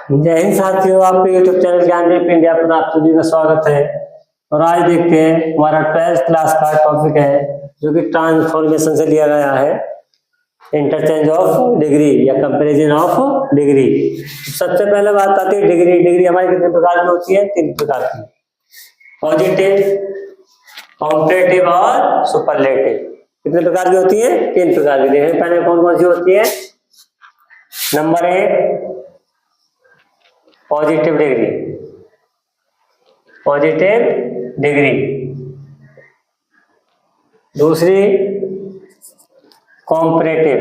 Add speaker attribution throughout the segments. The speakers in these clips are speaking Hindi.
Speaker 1: जय हिंद साथियों, आपके YouTube चैनल ज्ञानदीप इंडिया पर आप सभी का स्वागत है। और आज देखते हैं हमारा 12th क्लास का टॉपिक है जो कि ट्रांसफॉर्मेशन से लिया गया है, इंटरचेंज ऑफ डिग्री या कंपैरिजन ऑफ डिग्री। सबसे पहले बात आती है डिग्री। डिग्री हमारी कितने प्रकार की होती है? 3 प्रकार की, पॉजिटिव, कॉम्पैरेटिव और सुपरलेटिव। कितने प्रकार की होती है? 3 प्रकार की। देखें पहले कौन कौन सी होती है। Number 1 positive degree. Positive degree. दूसरी कॉम्पैरेटिव,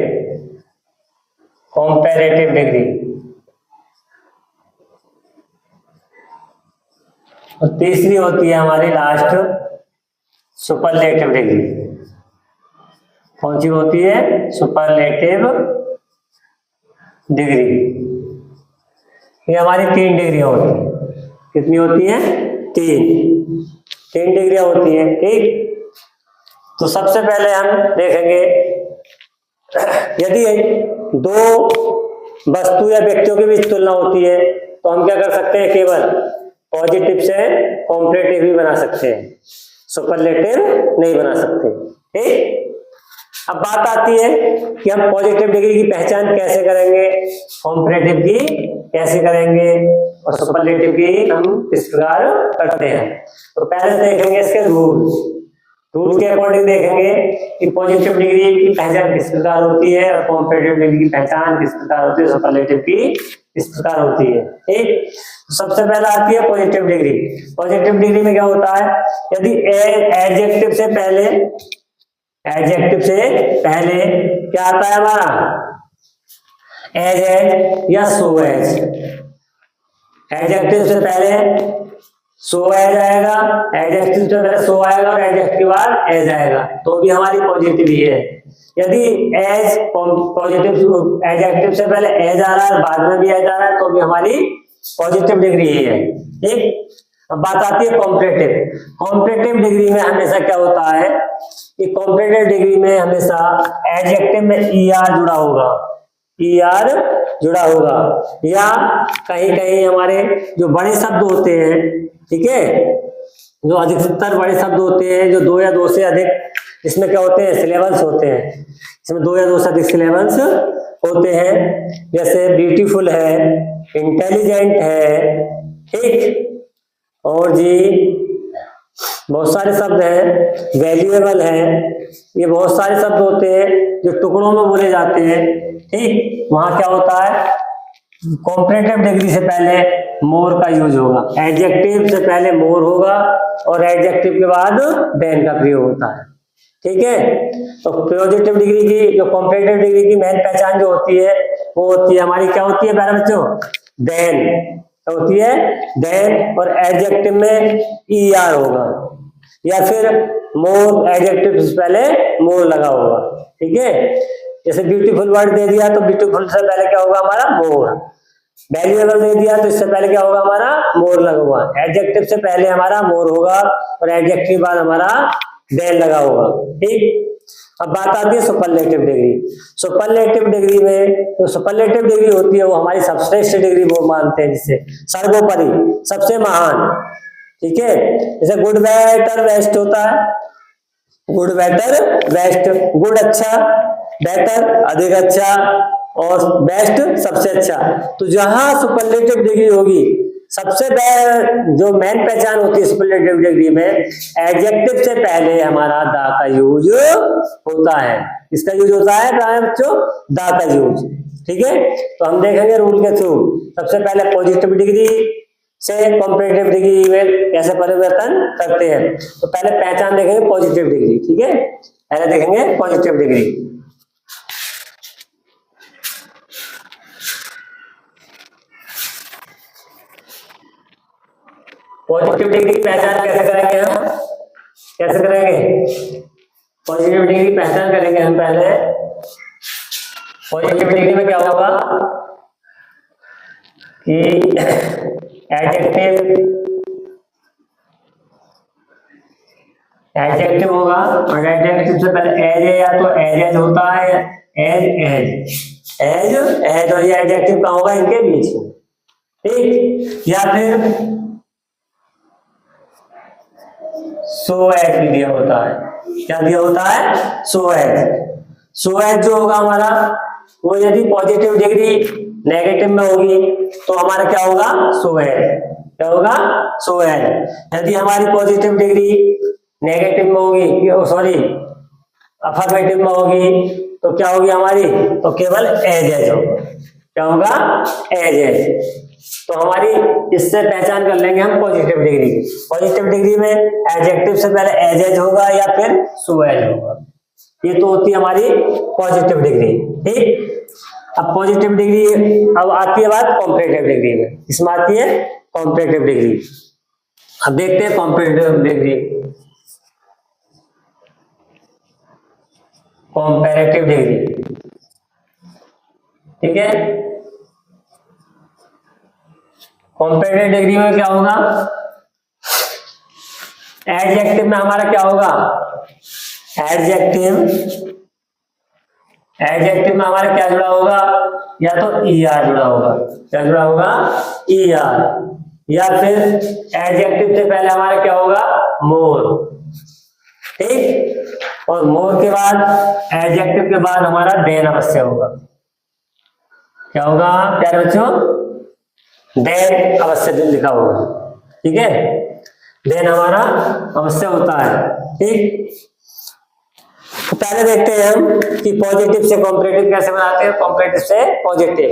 Speaker 1: कॉम्पैरेटिव डिग्री। और तीसरी होती है हमारी लास्ट सुपरलेटिव डिग्री। कौन सी होती है? Superlative degree. ये हमारी 3 डिग्रियां होती हैं। कितनी होती है? 3 डिग्रियां होती हैं। ठीक, तो सबसे पहले हम देखेंगे यदि 2 वस्तु या व्यक्तियों के बीच तुलना होती है तो हम क्या कर सकते हैं? केवल पॉजिटिव से कॉम्पैरेटिव ही बना सकते हैं, सुपरलेटिव नहीं बना सकते। ठीक, अब बात आती है कि हम पॉजिटिव डिग्री की पहचान कैसे करेंगे, कॉम्पैरेटिव की कैसे करेंगे और सुपरलेटिव की हम किस प्रकार करते हैं। तो पहले देखेंगे इसके रूल के अकॉर्डिंग देखेंगे कि पॉजिटिव डिग्री की पहचान किस प्रकार होती है और कॉम्पैरेटिव डिग्री की पहचान किस प्रकार होती है, सुपरलेटिव की किस प्रकार होती है। ठीक, सबसे पहले आती है पॉजिटिव डिग्री। पॉजिटिव डिग्री में क्या होता है? यदि एडजेक्टिव से पहले क्या आता है हमारा? एज या सो एज। एडजेक्टिव से पहले सो एज आएगा, एडजेक्टिव से पहले सो आएगा और एडजेक्टिव के बाद एज आएगा, तो भी हमारी पॉजिटिव ही है। यदि एज पॉजिटिव एडजेक्टिव से पहले एज आ रहा है, बाद में भी एज आ रहा है, तो भी हमारी पॉजिटिव डिग्री ही है। ठीक, अब बात आती है कॉम्पैरेटिव। कॉम्पैरेटिव डिग्री में हमेशा क्या होता है कि कॉम्पैरेटिव डिग्री में हमेशा एडजेक्टिव में ER जुड़ा होगा, ER जुड़ा होगा, या कहीं कहीं हमारे जो बड़े शब्द होते हैं, ठीक है, जो अधिकतर बड़े शब्द होते हैं जो 2 या 2 से अधिक, इसमें क्या होते हैं? सिलेबल्स होते हैं। इसमें 2 या 2 से अधिक सिलेबल्स होते हैं, जैसे ब्यूटीफुल है, इंटेलिजेंट है, ठीक, और जी बहुत सारे शब्द हैं, वैल्यूएबल है। ये बहुत सारे शब्द होते हैं जो टुकड़ों में बोले जाते हैं। ठीक, वहां क्या होता है? कॉम्पैरेटिव डिग्री से पहले मोर का यूज होगा, एडजेक्टिव से पहले मोर होगा और एडजेक्टिव के बाद देन का प्रयोग होता है। ठीक है, तो पॉजिटिव डिग्री की, जो कॉम्पैरेटिव डिग्री की मेन पहचान जो होती है वो होती है हमारी, क्या होती है प्यारे बच्चों? देन होती है, देन, और एडजेक्टिव में ER होगा, या फिर मोर, एडजेक्टिव से पहले मोर लगा होगा। ठीक है, जैसे ब्यूटीफुल वर्ड दे दिया तो ब्यूटीफुल से पहले क्या होगा हमारा? मोर। वैल्यूएबल दे दिया तो इससे पहले क्या होगा हमारा? मोर लगा हुआ। एडजेक्टिव से पहले हमारा मोर होगा और एडजेक्टिव बाद हमारा देन लगा होगा। ठीक, अब बात आती है सुपरलेटिव डिग्री। सुपरलेटिव डिग्री में जो सुपरलेटिव डिग्री होती है वो हमारी सबश्रेष्ठ डिग्री वो मानते हैं, जिसे सर्वोपरि, सबसे महान। ठीक है, जैसे गुड, बेटर, बेस्ट होता है। Good, better, best. गुड अच्छा, बेटर अधिक अच्छा, और बेस्ट सबसे अच्छा। तो जहां सुपरलेटिव डिग्री होगी, सबसे जो मेन पहचान होती है सुपरलेटिव डिग्री में, एडजेक्टिव से पहले हमारा दा का यूज होता है। इसका यूज होता है बच्चों? दा का यूज। ठीक है, तो हम देखेंगे रूल के थ्रू। सबसे पहले पॉजिटिव डिग्री से कॉम्पैरेटिव डिग्री में कैसे परिवर्तन करते हैं। तो पहले पहचान देखेंगे पॉजिटिव डिग्री। ठीक है, पहले देखेंगे पॉजिटिव डिग्री। पॉजिटिव डिग्री की पहचान कैसे करेंगे हम? कैसे करेंगे पॉजिटिव डिग्री की पहचान? करेंगे हम पहले पॉजिटिव डिग्री में क्या होगा कि एडजेक्टिव होगा, और एडजेक्टिव से पहले एज है, या तो एज होता है, एज, और ये एडजेक्टिव कहाँ होगा? इनके बीच में। ठीक, या फिर सो एज भी दिया होता है। क्या दिया होता है? So as. सो एज जो होगा हमारा, वो यदि पॉजिटिव डिग्री नेगेटिव में होगी तो हमारा क्या होगा? So as. क्या होगा? So as. यदि हमारी पॉजिटिव डिग्री नेगेटिव में होगी, सॉरी अफर्मेटिव में होगी, तो क्या होगी हमारी? तो केवल एज एज होगा। क्या होगा? As as. तो हमारी इससे पहचान कर लेंगे हम पॉजिटिव डिग्री। पॉजिटिव डिग्री में एडजेक्टिव से पहले एज एज होगा या फिर सो एज होगा। ये तो होती है हमारी पॉजिटिव डिग्री। ठीक, अब पॉजिटिव डिग्री, अब आती है बात कॉम्परेटिव डिग्री में। इसमें आती है कॉम्परेटिव डिग्री। अब देखते हैं कॉम्परेटिव डिग्री, कॉम्पैरेटिव डिग्री। ठीक है, कॉम्पैरेटिव डिग्री में क्या होगा? एडजेक्टिव में हमारा क्या होगा? एडजेक्टिव में हमारा क्या जुड़ा होगा? या तो ईआर जुड़ा होगा। क्या जुड़ा होगा? ईआर। या फिर एडजेक्टिव से पहले हमारा क्या होगा? मोर। ठीक, और मोर के बाद, एडजेक्टिव के बाद हमारा देन अवश्य होगा। क्या होगा प्यारे बच्चों? देन अवश्य लिखा होगा। ठीक है, देन हमारा अवश्य होता है। ठीक, तो पहले देखते हैं हम कि पॉजिटिव से कॉम्परेटिव कैसे बनाते हैं, कॉम्परेटिव से पॉजिटिव।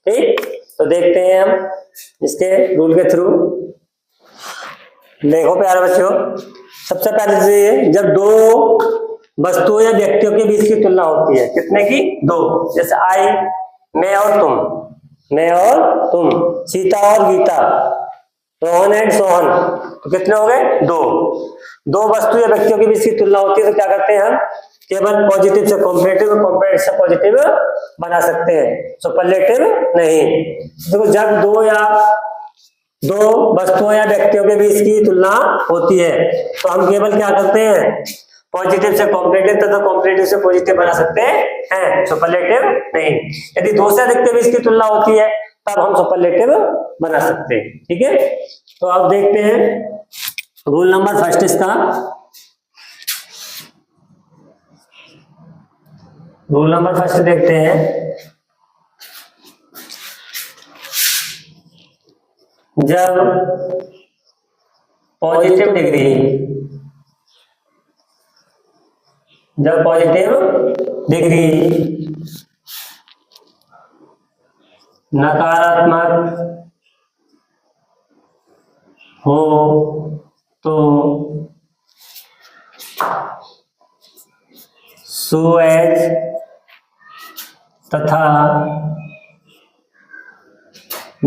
Speaker 1: ठीक, तो देखते हैं हम इसके रूल के थ्रू। देखो प्यारे बच्चों, सबसे पहले से जब दो वस्तुओं या व्यक्तियों के बीच की तुलना होती है, कितने की? दो। जैसे आई, मैं और तुम, मैं और तुम, सीता और गीता, रोहन एंड सोहन, तो कितने हो गए? दो। दो वस्तु या व्यक्तियों के बीच की तुलना होती है तो क्या करते हैं हम? केवल पॉजिटिव से कॉम्परेटिव, कॉम्परेटिव से पॉजिटिव बना सकते हैं, सुपरलेटिव नहीं। देखो, जब दो वस्तुओं या व्यक्तियों के बीच की तुलना होती है तो हम केवल क्या करते हैं? पॉजिटिव से कॉम्परेटिव तथा कॉम्परेटिव से पॉजिटिव बना सकते हैं, सुपरलेटिव नहीं। यदि दो से अधिक के बीच की तुलना होती है तब हम सुपरलेटिव बना सकते हैं। ठीक है, तो अब देखते हैं रूल नंबर फर्स्ट इसका। रूल नंबर फर्स्ट देखते हैं। जब पॉजिटिव डिग्री नकारात्मक हो तो सो एज तथा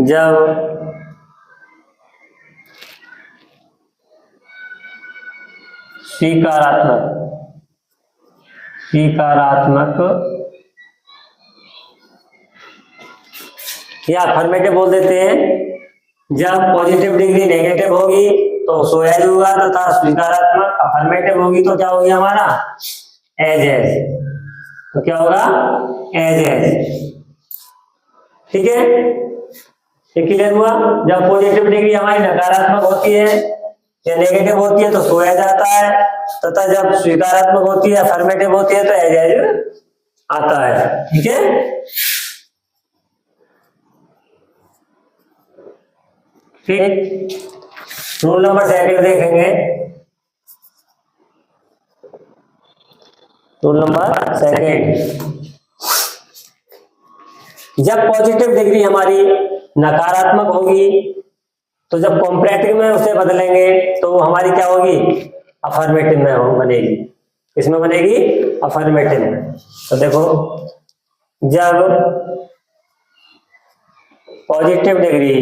Speaker 1: जब स्वीकारात्मक या अफर्मेटिव बोल देते हैं। जब पॉजिटिव डिग्री नेगेटिव होगी तो सो एज होगा तथा स्वीकारात्मक अफर्मेटिव होगी तो क्या होगी हमारा? As as. तो क्या होगा? As as. ठीक है, ये क्लियर हुआ? जब पॉजिटिव डिग्री हमारी नकारात्मक होती है या नेगेटिव होती है तो सो एज आता है, तथा जब स्वीकारात्मक होती है, अफर्मेटिव होती है तो एज एज आता है। ठीक है, ठीक। रूल नंबर सेकंड देखेंगे। रूल नंबर सेकंड, जब पॉजिटिव डिग्री हमारी नकारात्मक होगी तो जब कॉम्परेटिव में उसे बदलेंगे तो हमारी क्या होगी? अफर्मेटिव में बनेगी। इसमें बनेगी अफर्मेटिव में। तो देखो, जब पॉजिटिव डिग्री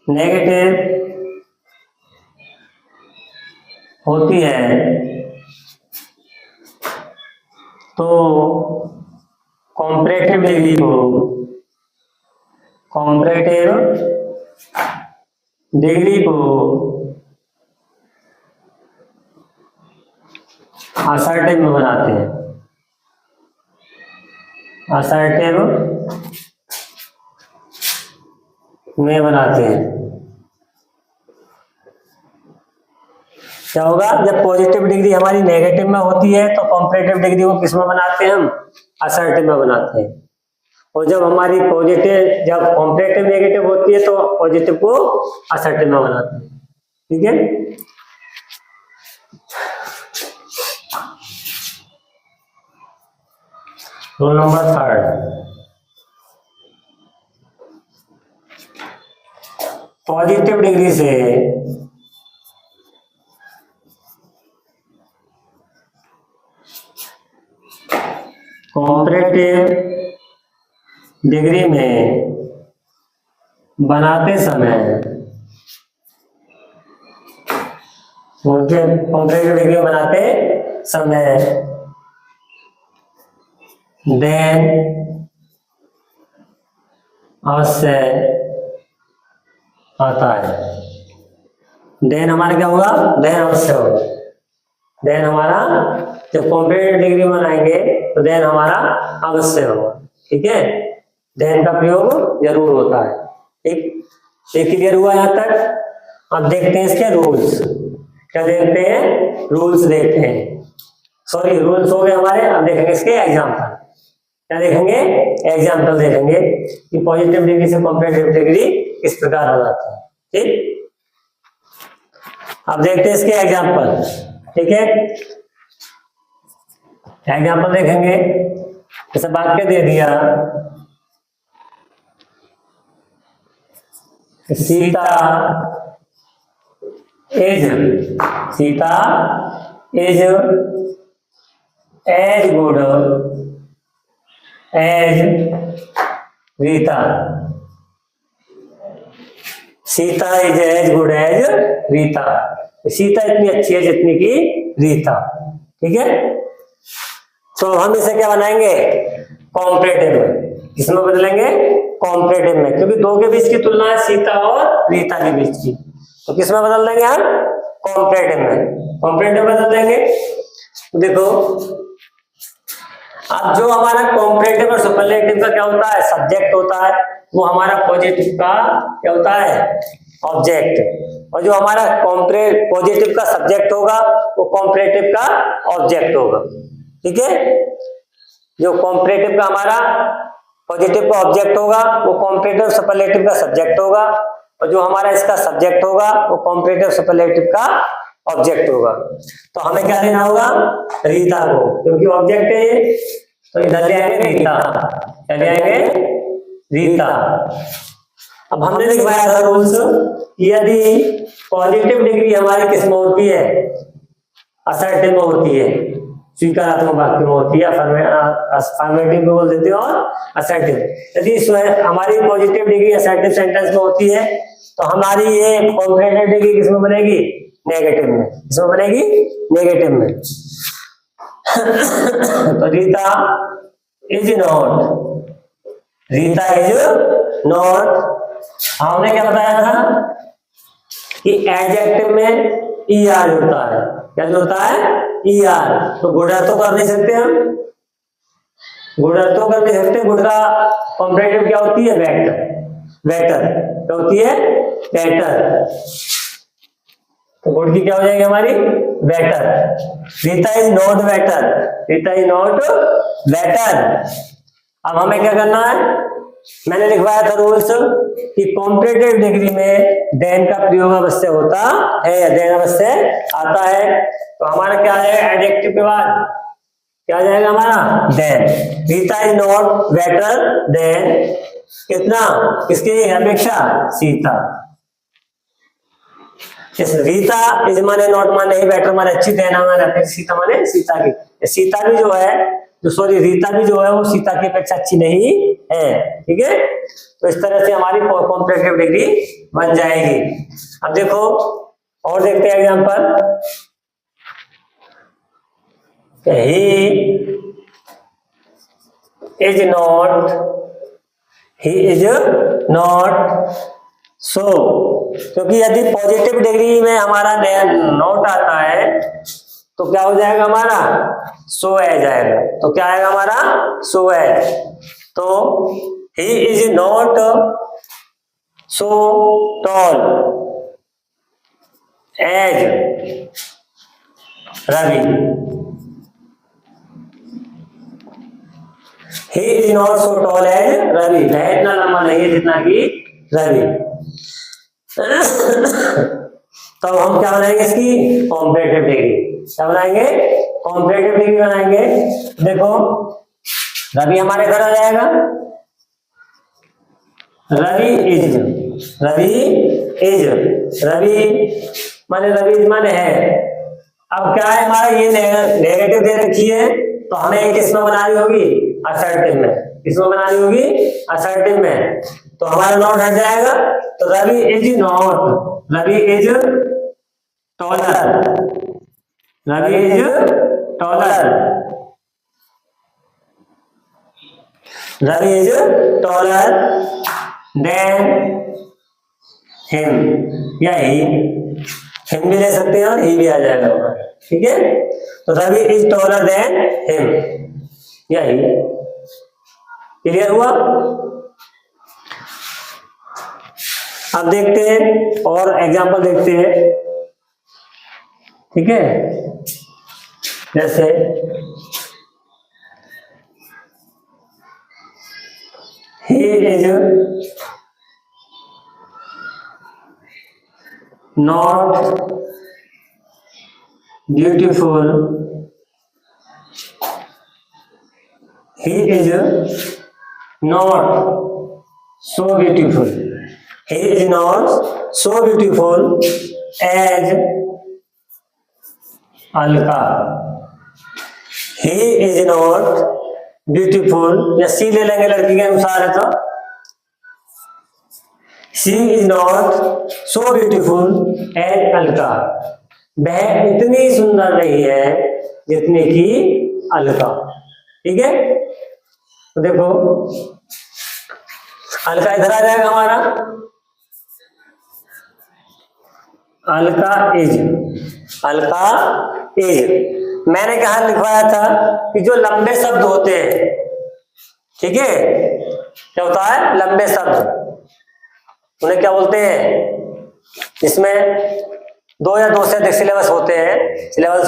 Speaker 1: नेगेटिव होती है तो कॉम्परेटिव डिग्री को असर्टिव में बनाते हैं। असर्टिव में बनाते हैं। क्या होगा, जब पॉजिटिव डिग्री हमारी नेगेटिव में होती है तो कॉम्परेटिव डिग्री को किस में बनाते हैं हम, असर्टिव में बनाते हैं। और जब हमारी पॉजिटिव, जब कॉम्परेटिव नेगेटिव होती है तो पॉजिटिव को असर्टिव में बनाते हैं। ठीक है, रोल नंबर 3, पॉजिटिव डिग्री से कॉम्परेटिव डिग्री में बनाते समय, कॉम्परेटिव डिग्री में बनाते समय देन अवश्य आता है। देन हमारा क्या होगा, देन अवश्य होगा। देन हमारा जब कॉम्परेटिव डिग्री बनाएंगे तो देन हमारा अवश्य होगा। ठीक है, देन का प्रयोग जरूर होता है। ठीक, ये क्लियर हुआ यहाँ तक। अब देखते हैं इसके रूल्स। क्या देखते हैं, रूल्स देखते हैं। सॉरी, रूल्स हो गए हमारे। अब देखेंगे इसके एग्जाम्पल। क्या देखेंगे, एग्जाम्पल देखेंगे कि पॉजिटिव डिग्री से कॉम्परेटिव डिग्री किस प्रकार हो जाता है। ठीक, अब देखते हैं इसके एग्जाम्पल। ठीक है, एग्जाम्पल देखेंगे। जैसे वाक्य दे दिया, Sita is as good as Rita. Sita is as good as Rita. Sita इतनी अच्छी है जितनी की रीता। ठीक है, तो हम इसे क्या बनाएंगे, कॉम्परेटिव में। किसमें बदलेंगे, कॉम्परेटिव में, क्योंकि दो के बीच की तुलना है सीता और रीता के बीच की। तो किसमें बदल देंगे हम, कॉम्परेटिव में। कॉम्परेटिव बदल देंगे। तो देखो, अब जो हमारा कॉम्परेटिव और सुपरलेटिव का क्या होता है, सब्जेक्ट होता है, वो हमारा पॉजिटिव का क्या होता है, ऑब्जेक्ट। और जो हमारा पॉजिटिव का सब्जेक्ट होगा वो कॉम्परेटिव का ऑब्जेक्ट होगा। ठीक है, जो कॉम्परेटिव का हमारा पॉजिटिव का ऑब्जेक्ट होगा वो कॉम्परेटिव सुपरलेटिव का सब्जेक्ट होगा, और जो हमारा इसका सब्जेक्ट होगा वो कॉम्परेटिव सुपरलेटिव का ऑब्जेक्ट होगा। तो हमें क्या लेना होगा, रीता को, क्योंकि ऑब्जेक्ट है ये, तो इधर ले आएंगे रीता। क्या ले आएंगे, रीता। अब हमने लिखवाया था रूल्स, यदि पॉजिटिव डिग्री हमारी किस में होती है, असर्टिव में होती है, स्वीकारात्मक वाक्य में होती है, अफर्मेटिव में बोल देते हो, और असर्टिव। यदि हमारी पॉजिटिव डिग्री असर्टिव सेंटेंस में होती है तो हमारी ये कॉम्परेटिव डिग्री किसमें बनेगी, नेगेटिव में। किसमें बनेगी, नेगेटिव में। तो Rita is not, Rita is not. हमने क्या बताया था कि एडजेक्टिव में ER होता है। क्या जो होता है, ER। तो गुड तो कर नहीं सकते हम, गुड तो कर नहीं सकते। गुड का कॉम्परेटिव क्या होती है, बेटर। बेटर क्या होती है, बेटर। तो गुड की क्या हो जाएगी हमारी, better. Rita is not better, Rita is not better. अब हमें क्या करना है, मैंने लिखवाया था रूल्स कि कॉम्परेटिव डिग्री में देन का प्रयोग अवश्य होता है, देन अवश्य आता है। तो हमारा क्या आ जाएगा, एडजेक्टिव के बाद क्या आ जाएगा हमारा, then. Rita is not better than कितना, किसकी अपेक्षा, सीता। इस रीता इज माने नॉट माने ही, बेटर माने अच्छी, देन माने सीता माने सीता की। सीता भी जो है, जो सॉरी रीता भी जो है वो सीता की अपेक्षा अच्छी नहीं है। ठीक है, तो इस तरह से हमारी कॉम्परेटिव डिग्री बन जाएगी। अब देखो और देखते हैं एग्जांपल। ही इज नॉट सो, क्योंकि यदि पॉजिटिव डिग्री में हमारा नॉट आता है तो क्या हो जाएगा हमारा, सो एज आएगा। तो क्या आएगा हमारा, सो एज। तो he is not so tall as Ravi. He is not so tall as Ravi, वह इतना लंबा नहीं है जितना कि रवि। तो हम क्या बनाएंगे इसकी कॉम्परेटिव डिग्री। क्या बनाएंगे, कॉम्परेटिव डिग्री बनाएंगे। देखो रवि हमारे घर आ जाएगा, रवि इज, रवि माने है। अब क्या है हमारा, ये नेगेटिव दे रखी है, तो हमें एक इसमें बनानी होगी असर्टिव में, इसमें बनानी होगी असर्टिव में। तो हमारा नॉट हट जाएगा। तो Ravi is not, Ravi is taller, Ravi is taller, Ravi is taller than him, या ही, हिम भी ले सकते हैं और ही भी आ जाएगा, ठीक है। तो Ravi is taller than him, या ही। क्लियर हुआ। अब देखते हैं और एग्जांपल देखते हैं, ठीक है। जैसे he is not beautiful, he is not so beautiful, he is not so beautiful as Alka, he is not beautiful, या सी ले लेंगे लड़की के अनुसार है तो she is not so beautiful as Alka, वह इतनी सुंदर नहीं है जितनी की अलका, ठीक है। तो देखो अलका इधर आ जाएगा हमारा, अलका इज, अलका इज। मैंने कहा लिखवाया था कि जो लंबे शब्द होते हैं, ठीक है, क्या होता है, लंबे शब्द, उन्हें क्या बोलते हैं, इसमें दो या दो से अधिक सिलेबस होते हैं, उन्हें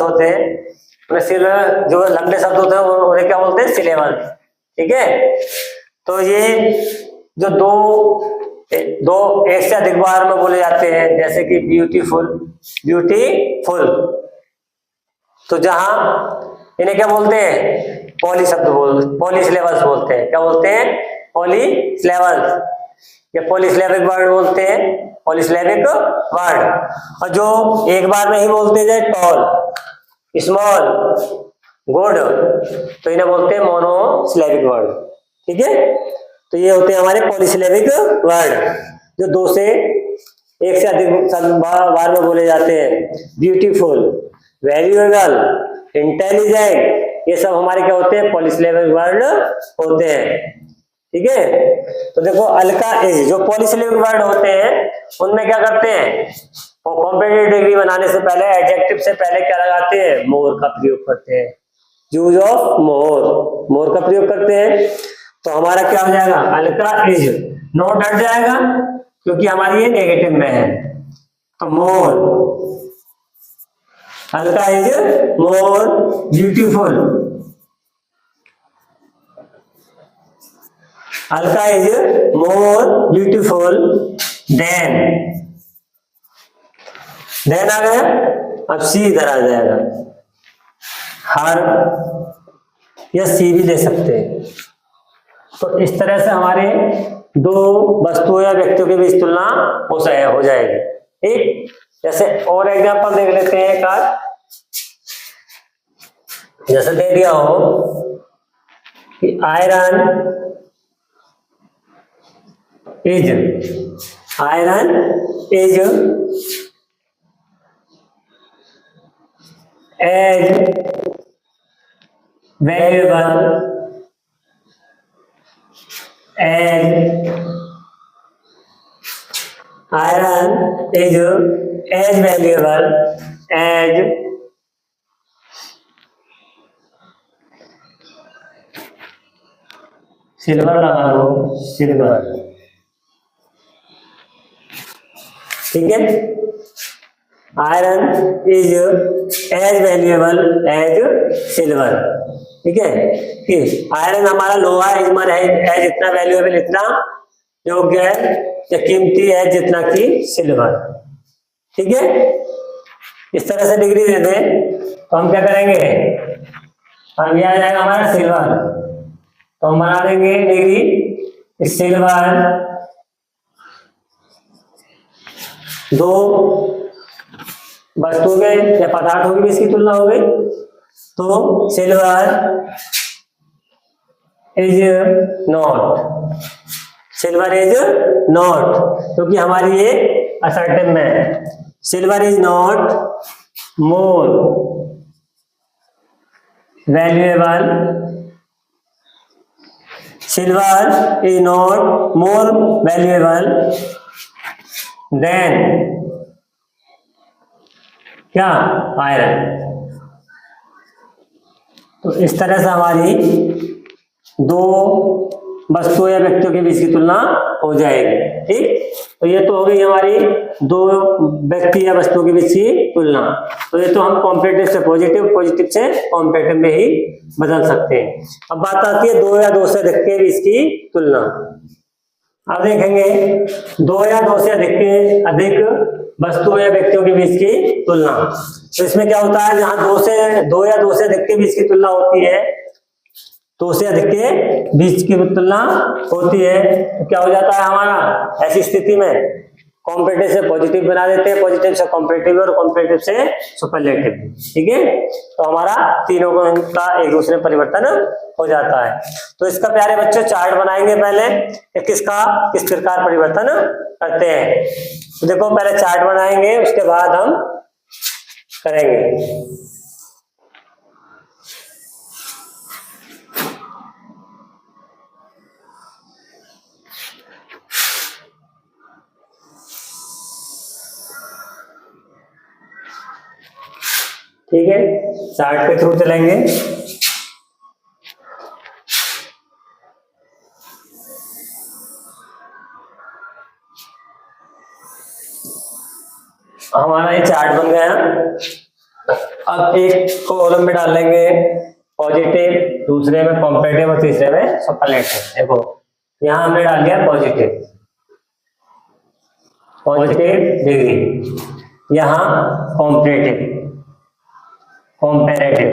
Speaker 1: जो लंबे शब्द होते हैं उन्हें क्या बोलते हैं, सिलेबस, ठीक है। तो ये जो दो एक से अधिक बार में बोले जाते हैं, जैसे कि ब्यूटीफुल, ब्यूटीफुल, तो जहां इन्हें क्या बोलते हैं, पॉली शब्द पॉली सिलेबस बोलते हैं। क्या बोलते हैं, पॉली सिलेबस, या पॉलीसिलेबिक वर्ड बोलते हैं, पॉलीसिलेबिक वर्ड। और जो एक बार में ही बोलते जाए, टॉल, स्मॉल, गुड, तो इन्हें बोलते हैं मोनोसिलेबिक वर्ड, ठीक है। तो ये होते हैं हमारे पॉलीसिलेबिक वर्ड, जो दो से एक से अधिक बार में बोले जाते हैं। ब्यूटीफुल, वैल्यूएबल, इंटेलिजेंट, ये सब हमारे क्या होते हैं, पॉलीसिलेबिक वर्ड होते हैं, ठीक है। तो देखो अलका इज, जो पॉलीसिलेबिक वर्ड होते हैं उनमें क्या करते हैं, वो कॉम्पिटिटिव डिग्री बनाने से पहले एडजेक्टिव से पहले क्या लगाते हैं, मोर का प्रयोग करते हैं, यूज ऑफ मोर, मोर का प्रयोग करते हैं। तो हमारा क्या हो जाएगा, अलका इज, नॉट हट जाएगा क्योंकि हमारी ये नेगेटिव में है, तो more, Alka is more beautiful, Alka is more beautiful than आ गया। अब सी इधर आ जाएगा, हर या सी भी दे सकते हैं। तो इस तरह से हमारे दो वस्तुओं या व्यक्तियों के बीच तुलना हो जाएगी, ठीक। जैसे और एग्जांपल देख लेते हैं एक आज, जैसे दे दिया हो कि iron is as valuable as, iron is as valuable as silver लगा लो, सिल्वर, ठीक है। Iron is as valuable as silver, ठीक है। कि आयरन हमारा लोहा इजमर है एज इतना वैल्यूएबल, इतना योग्य है या कीमती है जितना कि सिल्वर, ठीक है। इस तरह से डिग्री दे दें तो हम क्या करेंगे, अब यह आ जाएगा हमारा सिल्वर, तो हम बना देंगे डिग्री सिल्वर 2 वस्तुओं में या पदार्थों की भी इसकी तुलना हो गई, तो silver is not, silver is not, क्योंकि हमारी ये असर्टिव में है, silver is not more valuable, silver is not more valuable then क्या, आयरन। तो इस तरह से हमारी 2 वस्तुओं या व्यक्तियों के बीच की तुलना हो जाएगी, ठीक। तो ये तो हो गई हमारी 2 व्यक्ति या वस्तुओं के बीच की तुलना। तो ये तो हम कॉम्परेटिव से पॉजिटिव, पॉजिटिव से कॉम्परेटिव में ही बदल सकते हैं। अब बात आती है 2 या 2 से अधिक के बीच की तुलना। अब देखेंगे 2 या 2 से अधिक वस्तुओं या व्यक्तियों के बीच की तुलना। तो इसमें क्या होता है, जहां 2 या 2 से अधिक के बीच की तुलना होती है, 2 से अधिक के बीच की तुलना होती है, तो क्या हो जाता है हमारा, ऐसी स्थिति में कॉम्परेटिव से पॉजिटिव बना देते हैं, पॉजिटिव से कॉम्परेटिव और कॉम्परेटिव से सुपरलेटिव, ठीक है। तो हमारा तीनों का एक दूसरे में परिवर्तन हो जाता है। तो इसका प्यारे बच्चों चार्ट बनाएंगे पहले, किस प्रकार परिवर्तन करते हैं। तो देखो पहले चार्ट बनाएंगे, उसके बाद हम करेंगे। ठीक है, चार्ट के थ्रू चलेंगे। हमारा ये चार्ट बन गया। अब एक कॉलम में डाल लेंगे पॉजिटिव, दूसरे में कॉम्परेटिव और तीसरे में सुपरलेटिव। देखो यहां हमने डाल दिया पॉजिटिव, पॉजिटिव डिग्री, यहां कॉम्परेटिव, कॉम्पैरेटिव,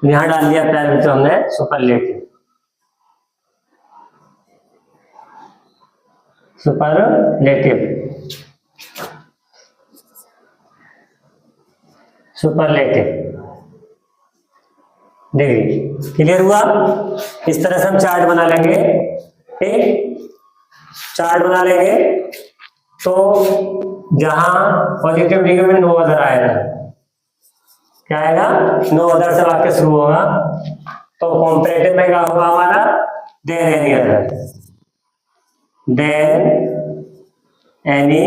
Speaker 1: यहां डाल दिया प्यार बच्चों हमने superlative, superlative, superlative degree. Clear हुआ? इस तरह से हम चार्ट बना लेंगे। ठीक, चार्ट बना लेंगे तो जहां पॉजिटिव डिग्री में नो अदर आएगा, क्या आएगा? नो अदर से वाक्य शुरू होगा। तो कॉम्परेटिव में क्या होगा हमारा? Than any other, than any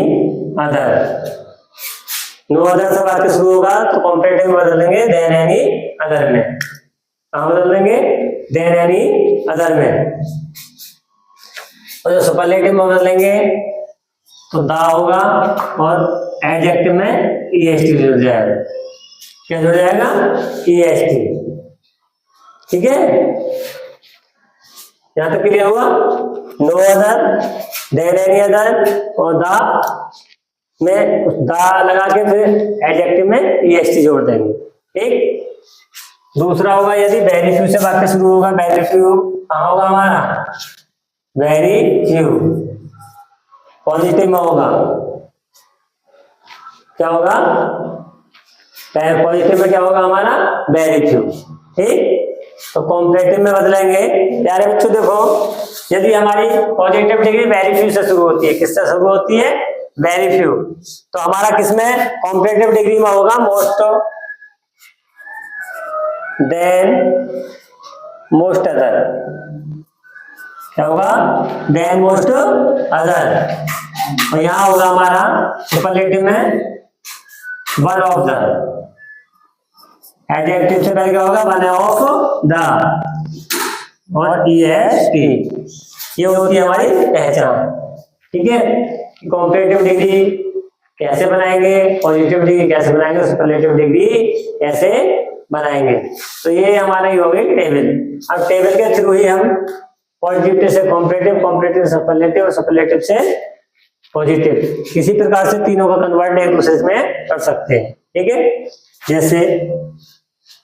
Speaker 1: other. No other से वाक्य शुरू होगा तो कॉम्परेटिव में बदल देंगे देन एनी अदर में। कहां बदल देंगे? देन एनी अदर में। और जो सुपरलेटिव में बदल लेंगे तो दा होगा और एडजेक्टिव में ईएसटी जुड़ जाएगा। क्या जुड़ जाएगा? ईएसटी। ठीक है, यहां तक क्लियर हुआ? No other, than any other और दा में दा लगा के फिर एडजेक्टिव में ईएसटी जोड़ देंगे। ठीक, दूसरा होगा यदि वेरी फ्यू से वाक्य शुरू होगा। वेरी फ्यू कहां होगा हमारा? वेरी फ्यू पॉजिटिव में होगा। क्या होगा? पॉजिटिव में क्या होगा हमारा? Very few. ठीक, तो कॉम्परेटिव में बदलेंगे। प्यारे बच्चों देखो, यदि हमारी पॉजिटिव डिग्री वेरी फ्यू से शुरू होती है, किससे शुरू होती है? Very few. तो हमारा किसमें? कॉम्परेटिव डिग्री में होगा मोस्ट, देन मोस्ट अदर। क्या होगा? Than most other. और यहां होगा हमारा सुपरलेटिव में वन ऑफ द। एडजेक्टिव से पहले क्या होगा? One of the. और EST, ये होती है हमारी पहचान। ठीक है, कॉम्परेटिव डिग्री कैसे बनाएंगे, पॉजिटिव डिग्री कैसे बनाएंगे, सुपरलेटिव डिग्री कैसे बनाएंगे। तो ये हमारा ही हो गई टेबल। अब टेबल के थ्रू ही हम पॉजिटिव से कॉम्परेटिव, कॉम्परेटिव सुपरलेटिव और सुपरलेटिव से पॉजिटिव, किसी प्रकार से तीनों का कन्वर्ट एक दूसरे में कर सकते हैं। ठीक है, जैसे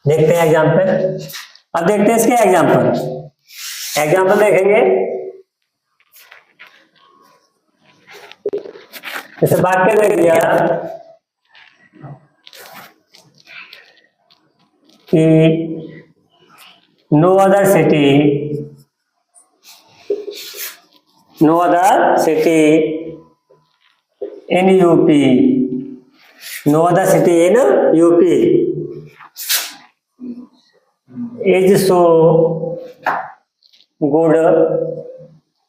Speaker 1: देखते हैं एग्जाम्पल। अब देखते हैं इसके एग्जाम्पल देखेंगे। जैसे वाक्य देख लिया कि no other city in UP, no other city in UP is so good,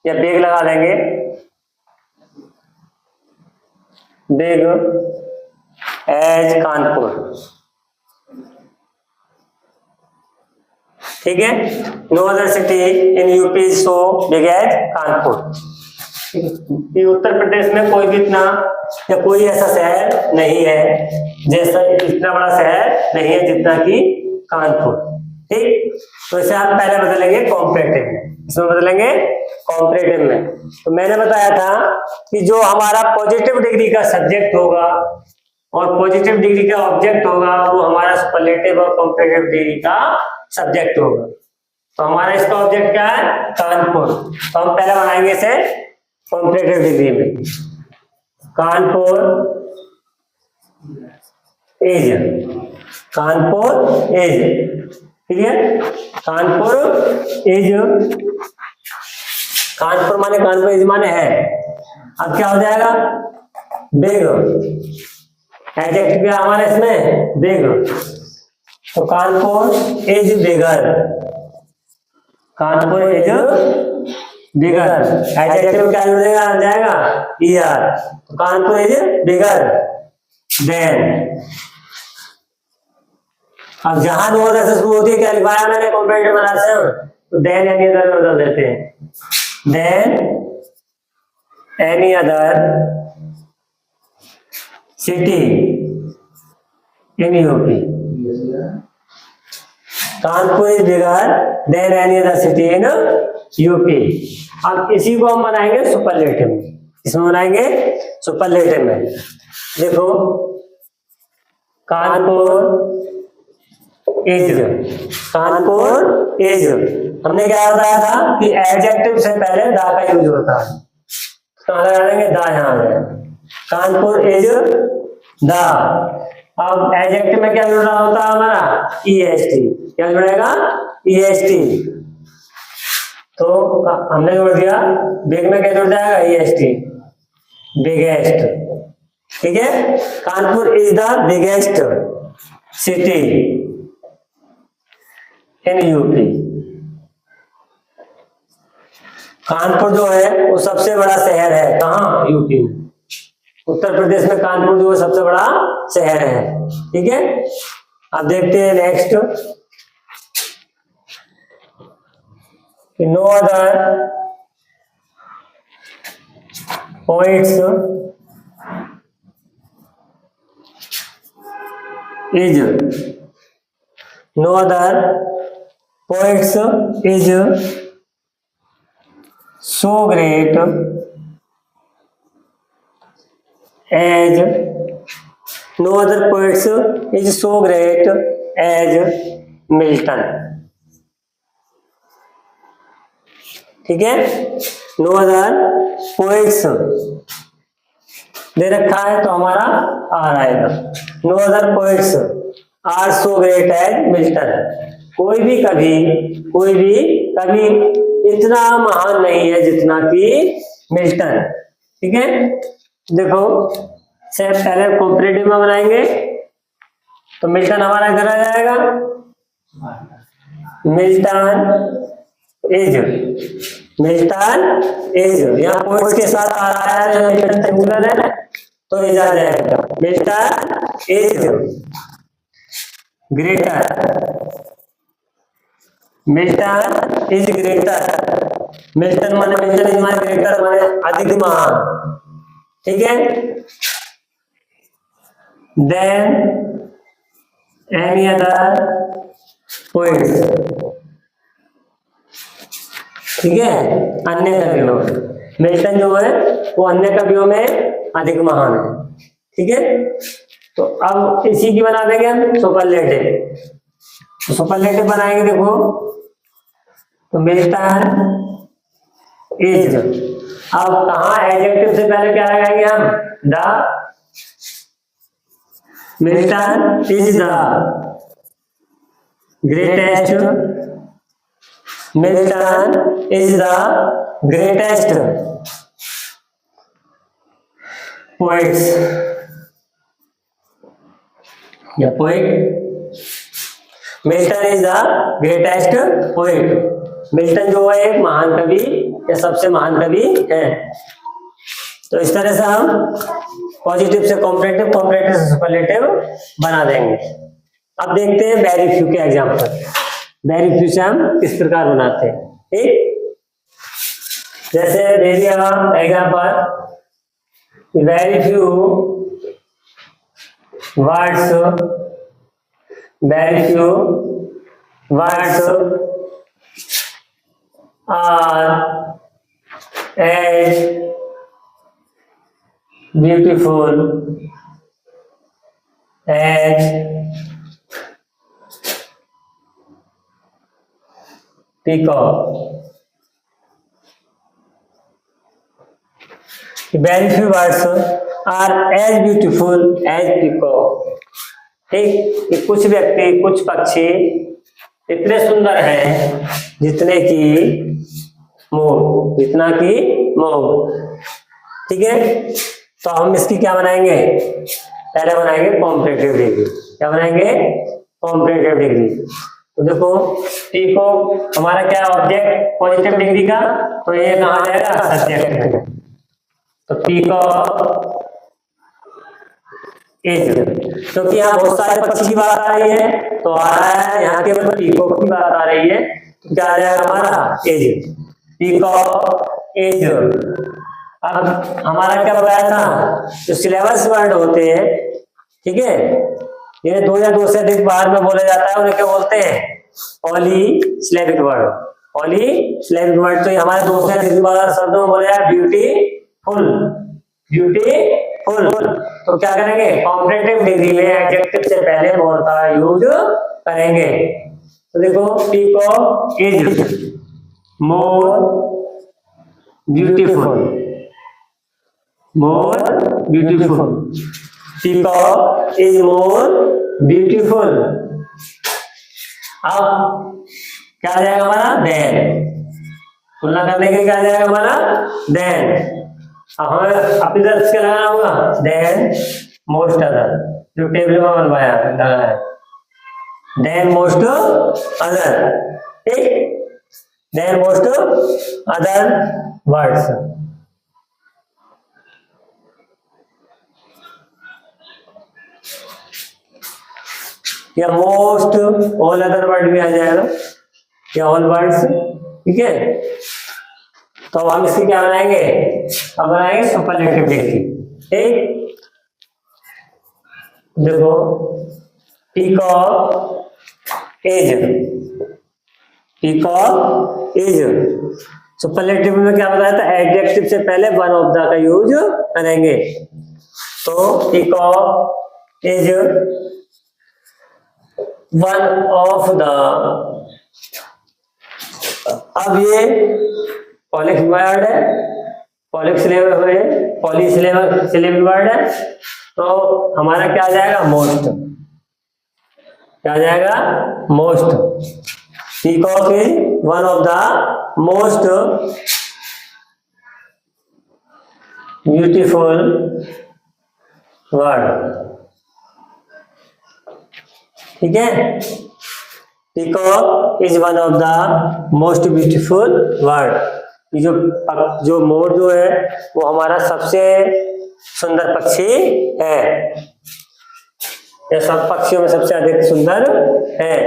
Speaker 1: या बिग लगा देंगे, बिग एज कानपुर। ठीक है, no other city in UP is so big as Kanpur. Uttar Pradesh में कोई भी इतना या कोई ऐसा शहर नहीं है, जैसा इतना बड़ा शहर नहीं है जितना कि कानपुर। ठीक, तो इसे आप पहले बदलेंगे कॉम्परेटिव में, इसमें बदलेंगे कॉम्परेटिव में। तो मैंने बताया था कि जो हमारा पॉजिटिव डिग्री का सब्जेक्ट होगा और पॉजिटिव डिग्री का ऑब्जेक्ट होगा, वो हमारा सुपरलेटिव और कॉम्परेटिव डिग्री का सब्जेक्ट होगा। तो हमारा इसका ऑब्जेक्ट क्या है, कानपुर। तो हम पहले बनाएंगे इसे कॉम्परेटिव डिग्री में, Kanpur is, Kanpur is, clear, Kanpur is, Kanpur माने, कानपुर इज माने है। अब क्या हो जाएगा, बिग, एडजेक्टिव क्या हमारे इसमें, बिग। तो Kanpur is bigger, Kanpur is bigger, adjective क्या आ जाएगा, ईआर। तो कानपुर इज बिगर देन। अब जहां दो से शुरू होती है, क्या लिखवाया मैंने कॉम्परेटिव बनाते हैं, तो देन एनी अदर में बदल देते हैं, than any other city in UP, Kanpur is bigger than any other city in UP. अब इसी को हम बनाएंगे सुपरलेटिव में, इसमें बनाएंगे सुपरलेटिव में। देखो, कानपुर इज, कानपुर इज, हमने क्या बताया था कि एडजेक्टिव से पहले दा का यूज होता है, तो लगा देंगे दा, यहां आ जाएगा, कानपुर इज दा। अब एडजेक्टिव में क्या जुड़ रहा होता है हमारा, EST, क्या जुड़ेगा, EST। तो हमने जोड़ दिया, बिग में क्या जुड़ जाएगा, EST, बिगेस्ट। ठीक है, Kanpur is the biggest city in UP, Kanpur जो है वो सबसे बड़ा शहर है, कहाँ, यूपी में, उत्तर प्रदेश में कानपुर जो है सबसे बड़ा शहर है। ठीक है, अब देखते हैं next, no other points is, no other poets is so great as, no other poets is so great as Milton। ठीक है, नो अदर poets दे रखा है तो हमारा आर आएगा, no other poets are so great as Milton. कोई भी कभी इतना महान नहीं है जितना कि मिल्टन। ठीक है, देखो से पहले कोऑपरेटिव में बनाएंगे तो मिल्टन हमारा इधर आ जाएगा, मिल्टन इज यहाँ पोर्ट्स के साथ आ रहा है, मिल्टन सिंगुलर है तो इज आ जाएगा, Milton is greater Milton is greater, Milton माने मिल्टन इज माने ग्रेटर माने अधिक महान, ठीक है, देन एनी अदर पोइट्स, ठीक है, अन्य कवियों, मिल्टन जो है वो अन्य कवियों में अधिक महान है, ठीक है। तो अब इसी की बना देंगे हम सुपरलेटिव, तो सुपरलेटिव बनाएंगे, देखो तो मिल्टन इज, अब कहाँ एडजेक्टिव से पहले क्या लगाएंगे हम, the, Milton is the greatest, Milton is the greatest poets या poet, Milton is the greatest poet, Milton जो है एक महान कवि या सबसे महान कवि है। तो इस तरह से हम पॉजिटिव से कॉम्परेटिव, कॉम्परेटिव से सुपरलेटिव बना देंगे। अब देखते हैं वेरी फ्यू के एग्जाम्पल, वेरी फ्यू से हम किस प्रकार बनाते हैं, ठीक। जैसे दे दिया example, very few words, very few words are as beautiful as peacock, very few words are as beautiful as peacock, ठीक। कि कुछ व्यक्ति, कुछ पक्षी इतने सुंदर हैं जितने की मोर, जितना की मोर, ठीक है। तो हम इसकी क्या बनाएंगे, पहले बनाएंगे कॉम्परेटिव डिग्री, क्या बनाएंगे, कॉम्परेटिव डिग्री। तो देखो पीकॉक हमारा क्या ऑब्जेक्ट पॉजिटिव डिग्री का, तो ये कहाँ जाएगा, सब्जेक्ट, तो पीकॉक इज, क्योंकि यहाँ बहुत सारे पक्षी की बात आ रही है तो आ रहा है यहाँ केवल पीकॉक की बात आ रही है, तो क्या आ जाएगा हमारा इज, पीकॉक इज। अब हमारा क्या बताया था, जो सिलेबस वर्ड होते हैं, ठीक है, ये दो या दो से अधिक बार में बोला जाता है, उन्हें क्या बोलते हैं, पॉलीसिलेबिक वर्ड, पॉलीसिलेबिक वर्ड। तो ये हमारे दो से अधिक बार शब्दों में बोला जाए ब्यूटीफुल, ब्यूटीफुल। तो क्या करेंगे, कॉम्परेटिव डिग्री में एडजेक्टिव से पहले मोर का यूज करेंगे। तो देखो peacock is more beautiful, more beautiful, peacock is more beautiful. अब क्या आ जाएगा हमारा, देन, तुलना करने के लिए क्या आ जाएगा हमारा, देन। अब हमें अपनी तरफ से लगाना होगा, देन मोस्ट अदर, जो टेबल में बनवाया लगा है, देन मोस्ट अदर, ठीक, देन मोस्ट अदर वर्ड्स। या मोस्ट ऑल अदर वर्ड भी आ जाएगा, या ऑल वर्ड्स, ठीक है। तो हम इसकी क्या बनाएंगे, अब बनाएंगे सुपरलेटिव डिग्री, ठीक। देखो peacock is, peacock is, superlative में क्या बताया था, एडजेक्टिव से पहले वन ऑफ द का यूज करेंगे। तो peacock is one of the, अब ये पॉलिश वर्ड है, पॉलीसिलेबिक वर्ड है, तो हमारा क्या आ जाएगा, मोस्ट, क्या आ जाएगा, most. Peacock is one of the most beautiful word, ठीक है। Peacock is one of the most beautiful word. जो मोर जो है वो हमारा सबसे सुंदर पक्षी है, ये सब पक्षियों में सबसे अधिक सुंदर है।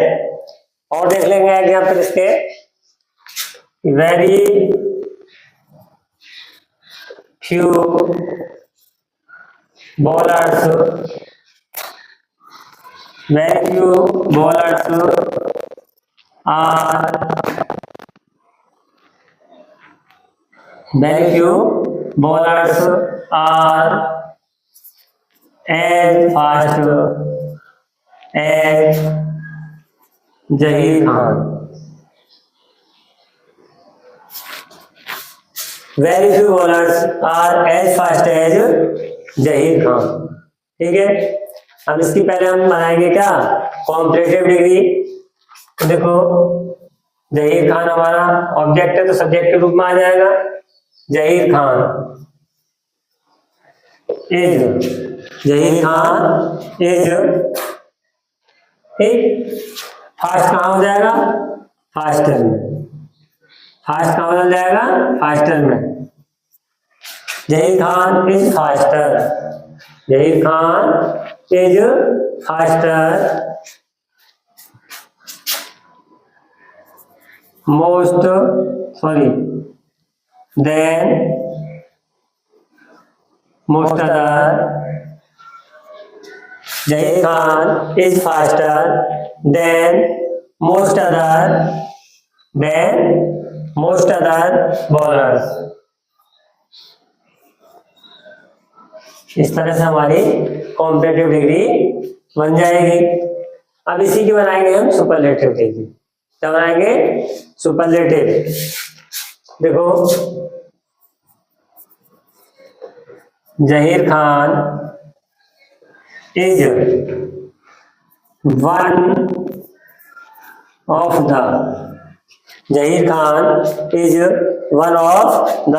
Speaker 1: और देख लेंगे एग्जाम्पल इसके। Very few bowlers, very few bowlers are very few bowlers are as fast as Zaheer Khan. Very few bowlers are as fast as Zaheer Khan. ठीक है, अब इसकी पहले हम बनाएंगे क्या, कॉम्परेटिव डिग्री। तो देखो जहीर खान हमारा ऑब्जेक्ट है तो सब्जेक्ट के रूप में आ जाएगा। जहीर खान इज, जहीर खान इज, ठीक, फास्ट कहाँ हो जाएगा, फास्टर में, फास्ट कहाँ हो जाएगा, फास्टर में। Zaheer Khan is faster, Zaheer Khan is faster most than most other. Zaheer Khan is faster than most other bowlers. इस तरह से हमारी कॉम्परेटिव डिग्री बन जाएगी। अब इसी की बनाएंगे हम सुपरलेटिव डिग्री। क्या बनाएंगे, सुपरलेटिव। देखो Zaheer Khan is one of the, Zaheer Khan is one of the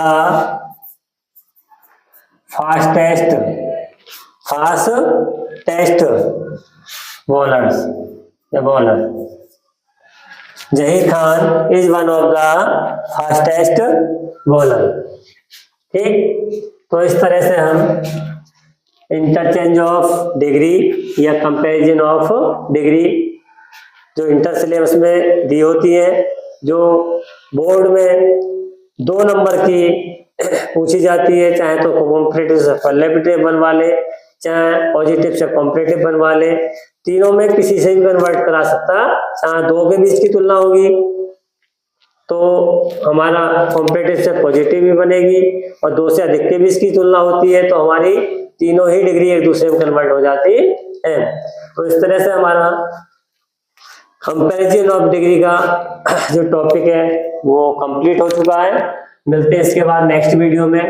Speaker 1: fastest bowlers या bowler. Zaheer Khan is one of the fastest bowler. ठीक, तो इस तरह से हम इंटरचेंज ऑफ डिग्री या कंपैरिजन ऑफ डिग्री जो इंटर सिलेबस में दी होती है, जो बोर्ड में 2 नंबर की पूछी जाती है, चाहे तो कॉम्परेटिव से सुपरलेटिव बनवा ले, चाहे पॉजिटिव से कॉम्परेटिव बनवा ले, तीनों में किसी से भी कन्वर्ट करा सकता। चाहे 2 के बीच की तुलना होगी तो हमारा कॉम्परेटिव से पॉजिटिव भी बनेगी, और 2 से अधिक के बीच की तुलना होती है तो हमारी तीनों ही डिग्री एक दूसरे में कन्वर्ट हो जाती है। तो इस तरह से हमारा कंपैरिजन ऑफ डिग्री का जो टॉपिक है वो कंप्लीट हो चुका है। मिलते हैं इसके बाद नेक्स्ट वीडियो में।